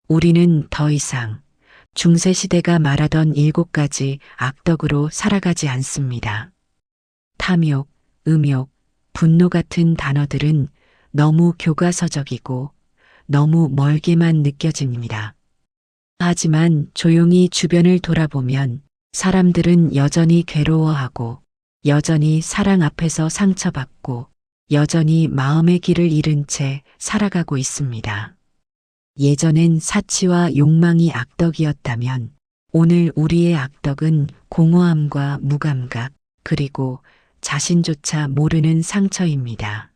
우리는 더 이상 중세시대가 말하던 7가지 악덕으로 살아가지 않습니다. 탐욕, 음욕, 분노 같은 단어들은 너무 교과서적이고 너무 멀게만 느껴집니다. 하지만 조용히 주변을 돌아보면 사람들은 여전히 괴로워하고 여전히 사랑 앞에서 상처받고 여전히 마음의 길을 잃은 채 살아가고 있습니다. 예전엔 사치와 욕망이 악덕이었다면 오늘 우리의 악덕은 공허함과 무감각 그리고 자신조차 모르는 상처입니다.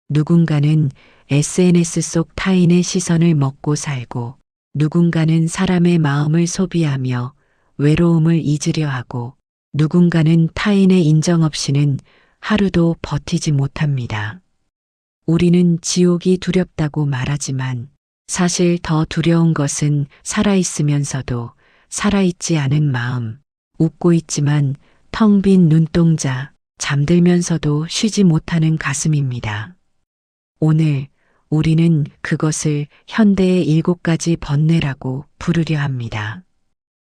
누군가는 SNS 속 타인의 시선을 먹고 살고 누군가는 사람의 마음을 소비하며 외로움을 잊으려 하고 누군가는 타인의 인정 없이는 하루도 버티지 못합니다. 우리는 지옥이 두렵다고 말하지만 사실 더 두려운 것은 살아있으면서도 살아있지 않은 마음, 웃고 있지만 텅 빈 눈동자, 잠들면서도 쉬지 못하는 가슴입니다. 오늘 우리는 그것을 현대의 7가지 번뇌라고 부르려 합니다.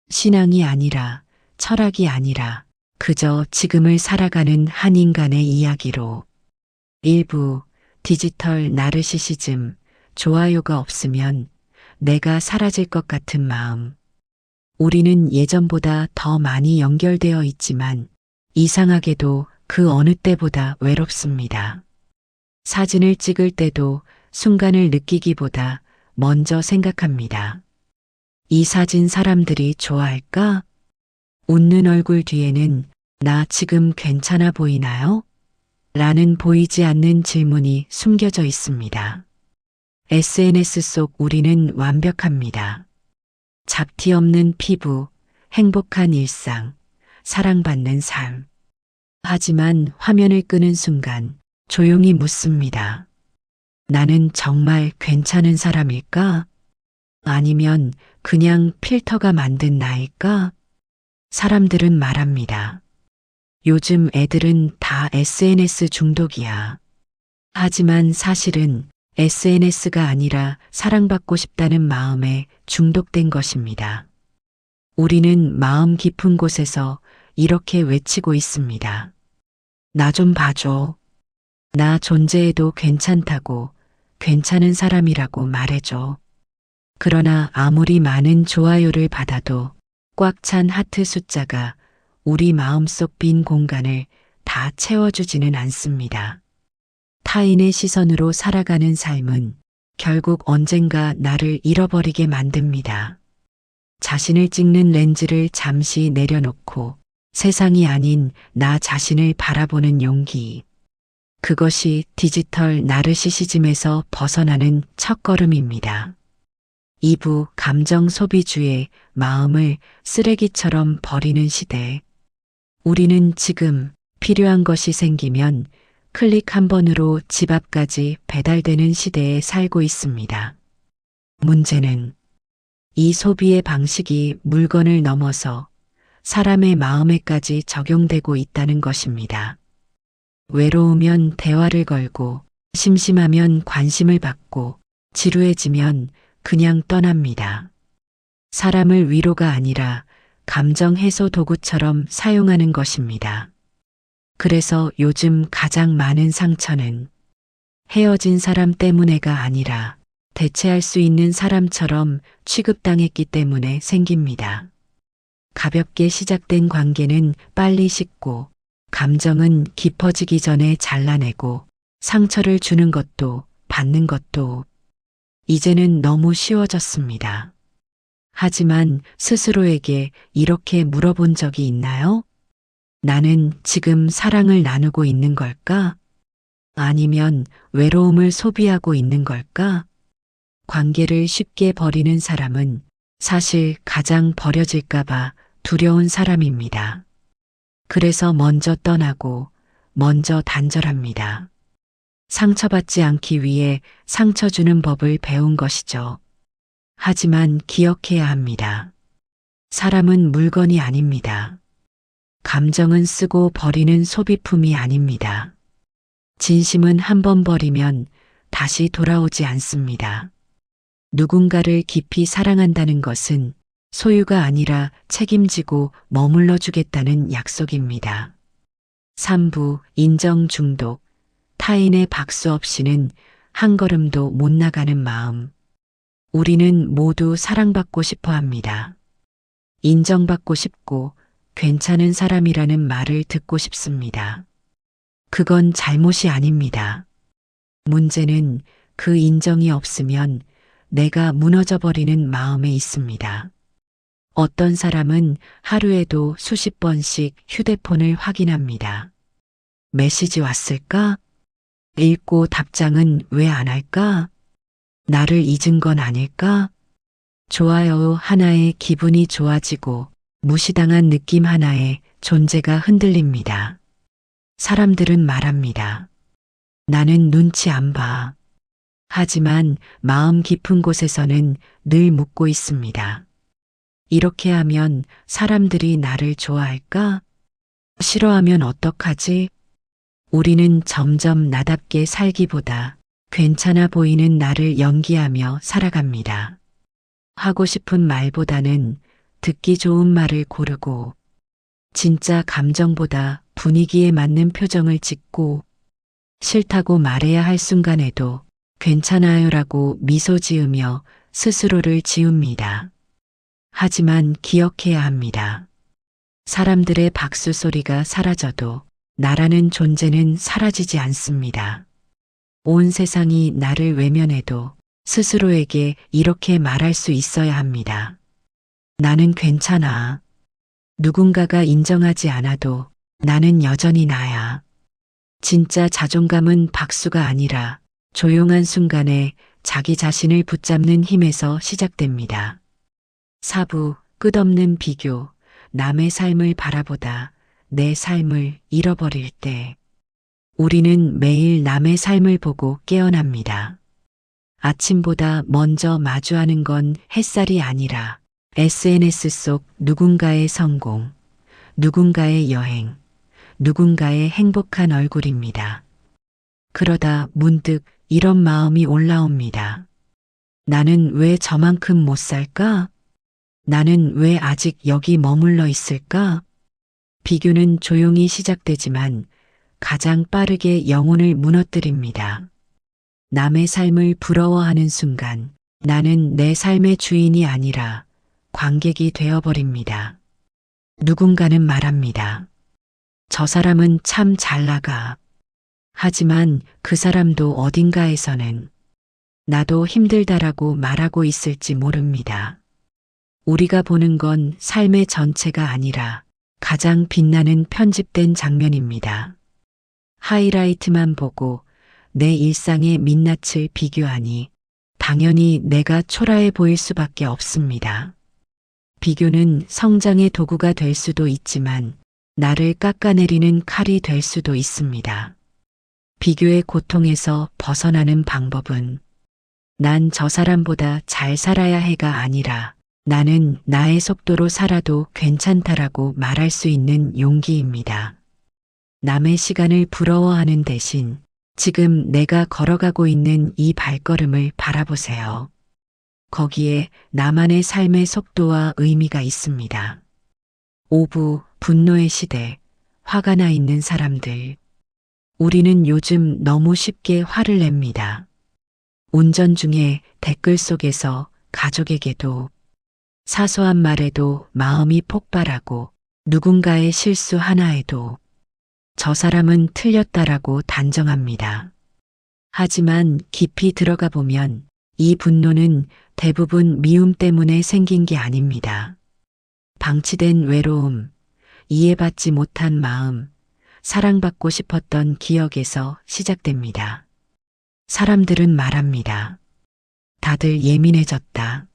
신앙이 아니라 철학이 아니라 그저 지금을 살아가는 한 인간의 이야기로. 일부 디지털 나르시시즘, 좋아요가 없으면 내가 사라질 것 같은 마음. 우리는 예전보다 더 많이 연결되어 있지만 이상하게도 그 어느 때보다 외롭습니다. 사진을 찍을 때도 순간을 느끼기보다 먼저 생각합니다. 이 사진 사람들이 좋아할까? 웃는 얼굴 뒤에는 나 지금 괜찮아 보이나요? 라는 보이지 않는 질문이 숨겨져 있습니다. SNS 속 우리는 완벽합니다. 잡티 없는 피부, 행복한 일상, 사랑받는 삶. 하지만 화면을 끄는 순간 조용히 묻습니다. 나는 정말 괜찮은 사람일까? 아니면 그냥 필터가 만든 나일까? 사람들은 말합니다. 요즘 애들은 다 SNS 중독이야. 하지만 사실은 SNS가 아니라 사랑받고 싶다는 마음에 중독된 것입니다. 우리는 마음 깊은 곳에서 이렇게 외치고 있습니다. 나 좀 봐줘. 나 존재해도 괜찮다고, 괜찮은 사람이라고 말해줘. 그러나 아무리 많은 좋아요를 받아도 꽉 찬 하트 숫자가 우리 마음속 빈 공간을 다 채워주지는 않습니다. 타인의 시선으로 살아가는 삶은 결국 언젠가 나를 잃어버리게 만듭니다. 자신을 찍는 렌즈를 잠시 내려놓고 세상이 아닌 나 자신을 바라보는 용기. 그것이 디지털 나르시시즘에서 벗어나는 첫걸음입니다. 2부 감정 소비주의 마음을 쓰레기처럼 버리는 시대. 우리는 지금 필요한 것이 생기면 클릭 한 번으로 집 앞까지 배달되는 시대에 살고 있습니다. 문제는 이 소비의 방식이 물건을 넘어서 사람의 마음에까지 적용되고 있다는 것입니다. 외로우면 대화를 걸고, 심심하면 관심을 받고, 지루해지면 그냥 떠납니다. 사람을 위로가 아니라 감정 해소 도구처럼 사용하는 것입니다. 그래서 요즘 가장 많은 상처는 헤어진 사람 때문에가 아니라 대체할 수 있는 사람처럼 취급당했기 때문에 생깁니다. 가볍게 시작된 관계는 빨리 식고 감정은 깊어지기 전에 잘라내고 상처를 주는 것도 받는 것도 이제는 너무 쉬워졌습니다. 하지만 스스로에게 이렇게 물어본 적이 있나요? 나는 지금 사랑을 나누고 있는 걸까? 아니면 외로움을 소비하고 있는 걸까? 관계를 쉽게 버리는 사람은 사실 가장 버려질까봐 두려운 사람입니다. 그래서 먼저 떠나고 먼저 단절합니다. 상처받지 않기 위해 상처 주는 법을 배운 것이죠. 하지만 기억해야 합니다. 사람은 물건이 아닙니다. 감정은 쓰고 버리는 소비품이 아닙니다. 진심은 한 번 버리면 다시 돌아오지 않습니다. 누군가를 깊이 사랑한다는 것은 소유가 아니라 책임지고 머물러 주겠다는 약속입니다. 3부 인정 중독. 타인의 박수 없이는 한 걸음도 못 나가는 마음. 우리는 모두 사랑받고 싶어 합니다. 인정받고 싶고 괜찮은 사람이라는 말을 듣고 싶습니다. 그건 잘못이 아닙니다. 문제는 그 인정이 없으면 내가 무너져 버리는 마음에 있습니다. 어떤 사람은 하루에도 수십 번씩 휴대폰을 확인합니다. 메시지 왔을까? 읽고 답장은 왜 안 할까? 나를 잊은 건 아닐까? 좋아요 하나에 기분이 좋아지고 무시당한 느낌 하나에 존재가 흔들립니다. 사람들은 말합니다. 나는 눈치 안 봐. 하지만 마음 깊은 곳에서는 늘 묻고 있습니다. 이렇게 하면 사람들이 나를 좋아할까? 싫어하면 어떡하지? 우리는 점점 나답게 살기보다 괜찮아 보이는 나를 연기하며 살아갑니다. 하고 싶은 말보다는 듣기 좋은 말을 고르고 진짜 감정보다 분위기에 맞는 표정을 짓고 싫다고 말해야 할 순간에도 괜찮아요라고 미소 지으며 스스로를 지웁니다. 하지만 기억해야 합니다. 사람들의 박수 소리가 사라져도 나라는 존재는 사라지지 않습니다. 온 세상이 나를 외면해도 스스로에게 이렇게 말할 수 있어야 합니다. 나는 괜찮아. 누군가가 인정하지 않아도 나는 여전히 나야. 진짜 자존감은 박수가 아니라 조용한 순간에 자기 자신을 붙잡는 힘에서 시작됩니다. 4부 끝없는 비교. 남의 삶을 바라보다 내 삶을 잃어버릴 때 우리는 매일 남의 삶을 보고 깨어납니다. 아침보다 먼저 마주하는 건 햇살이 아니라 SNS 속 누군가의 성공, 누군가의 여행, 누군가의 행복한 얼굴입니다. 그러다 문득 이런 마음이 올라옵니다. 나는 왜 저만큼 못 살까? 나는 왜 아직 여기 머물러 있을까? 비교는 조용히 시작되지만 가장 빠르게 영혼을 무너뜨립니다. 남의 삶을 부러워하는 순간 나는 내 삶의 주인이 아니라 관객이 되어버립니다. 누군가는 말합니다. 저 사람은 참 잘 나가. 하지만 그 사람도 어딘가에서는 나도 힘들다라고 말하고 있을지 모릅니다. 우리가 보는 건 삶의 전체가 아니라 가장 빛나는 편집된 장면입니다. 하이라이트만 보고 내 일상의 민낯을 비교하니 당연히 내가 초라해 보일 수밖에 없습니다. 비교는 성장의 도구가 될 수도 있지만 나를 깎아내리는 칼이 될 수도 있습니다. 비교의 고통에서 벗어나는 방법은 난 저 사람보다 잘 살아야 해가 아니라 나는 나의 속도로 살아도 괜찮다라고 말할 수 있는 용기입니다. 남의 시간을 부러워하는 대신 지금 내가 걸어가고 있는 이 발걸음을 바라보세요. 거기에 나만의 삶의 속도와 의미가 있습니다. 5부 분노의 시대, 화가 나 있는 사람들. 우리는 요즘 너무 쉽게 화를 냅니다. 운전 중에 댓글 속에서 가족에게도 사소한 말에도 마음이 폭발하고 누군가의 실수 하나에도 저 사람은 틀렸다라고 단정합니다. 하지만 깊이 들어가 보면 이 분노는 대부분 미움 때문에 생긴 게 아닙니다. 방치된 외로움, 이해받지 못한 마음, 사랑받고 싶었던 기억에서 시작됩니다. 사람들은 말합니다. 다들 예민해졌다.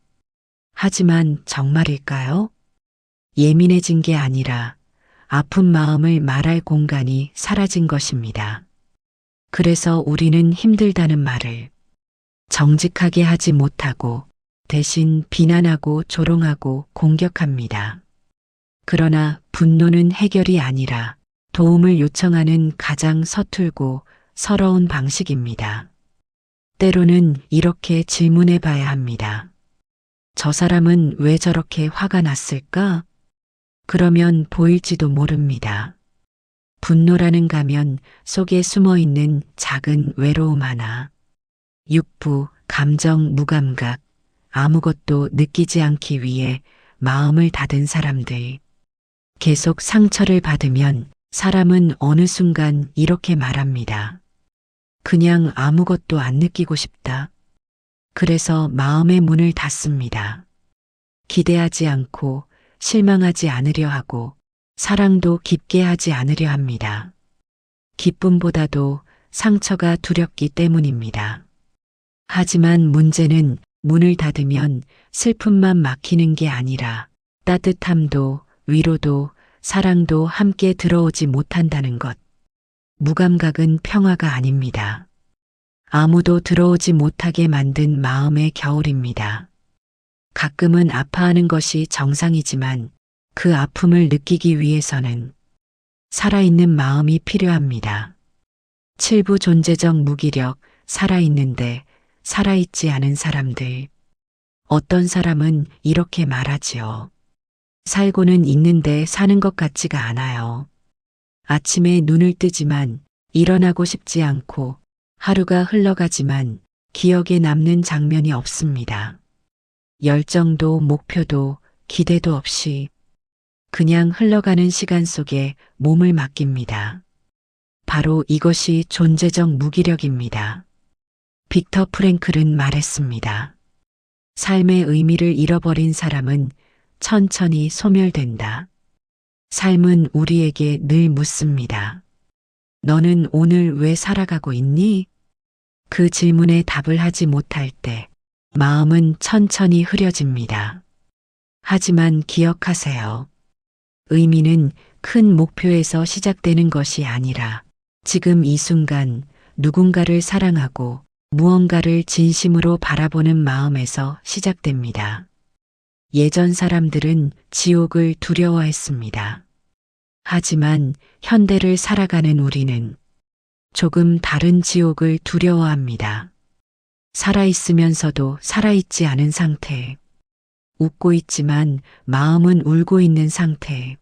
하지만 정말일까요? 예민해진 게 아니라 아픈 마음을 말할 공간이 사라진 것입니다. 그래서 우리는 힘들다는 말을 정직하게 하지 못하고 대신 비난하고 조롱하고 공격합니다. 그러나 분노는 해결이 아니라 도움을 요청하는 가장 서툴고 서러운 방식입니다. 때로는 이렇게 질문해 봐야 합니다. 저 사람은 왜 저렇게 화가 났을까? 그러면 보일지도 모릅니다. 분노라는 가면 속에 숨어 있는 작은 외로움 하나. 육부, 감정 무감각, 아무것도 느끼지 않기 위해 마음을 닫은 사람들. 계속 상처를 받으면 사람은 어느 순간 이렇게 말합니다. 그냥 아무것도 안 느끼고 싶다. 그래서 마음의 문을 닫습니다. 기대하지 않고 실망하지 않으려 하고 사랑도 깊게 하지 않으려 합니다. 기쁨보다도 상처가 두렵기 때문입니다. 하지만 문제는 문을 닫으면 슬픔만 막히는 게 아니라 따뜻함도 위로도 사랑도 함께 들어오지 못한다는 것. 무감각은 평화가 아닙니다. 아무도 들어오지 못하게 만든 마음의 겨울입니다. 가끔은 아파하는 것이 정상이지만 그 아픔을 느끼기 위해서는 살아있는 마음이 필요합니다. 7부 존재적 무기력, 살아있는데 살아있지 않은 사람들. 어떤 사람은 이렇게 말하지요. 살고는 있는데 사는 것 같지가 않아요. 아침에 눈을 뜨지만 일어나고 싶지 않고 하루가 흘러가지만 기억에 남는 장면이 없습니다. 열정도 목표도 기대도 없이 그냥 흘러가는 시간 속에 몸을 맡깁니다. 바로 이것이 존재적 무기력입니다. 빅터 프랭클은 말했습니다. 삶의 의미를 잃어버린 사람은 천천히 소멸된다. 삶은 우리에게 늘 묻습니다. 너는 오늘 왜 살아가고 있니? 그 질문에 답을 하지 못할 때 마음은 천천히 흐려집니다. 하지만 기억하세요. 의미는 큰 목표에서 시작되는 것이 아니라 지금 이 순간 누군가를 사랑하고 무언가를 진심으로 바라보는 마음에서 시작됩니다. 예전 사람들은 지옥을 두려워했습니다. 하지만 현대를 살아가는 우리는 조금 다른 지옥을 두려워합니다. 살아있으면서도 살아있지 않은 상태. 웃고 있지만 마음은 울고 있는 상태.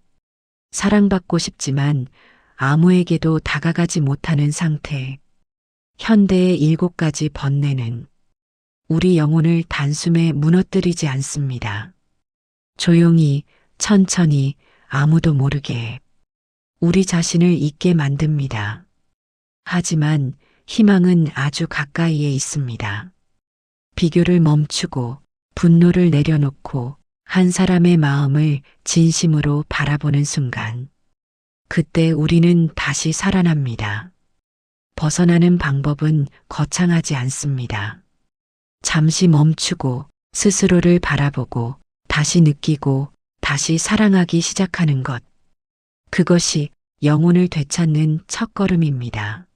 사랑받고 싶지만 아무에게도 다가가지 못하는 상태. 현대의 7가지 번뇌는 우리 영혼을 단숨에 무너뜨리지 않습니다. 조용히, 천천히, 아무도 모르게 우리 자신을 잊게 만듭니다. 하지만 희망은 아주 가까이에 있습니다. 비교를 멈추고 분노를 내려놓고 한 사람의 마음을 진심으로 바라보는 순간, 그때 우리는 다시 살아납니다. 벗어나는 방법은 거창하지 않습니다. 잠시 멈추고 스스로를 바라보고 다시 느끼고 다시 사랑하기 시작하는 것. 그것이 영혼을 되찾는 첫걸음입니다.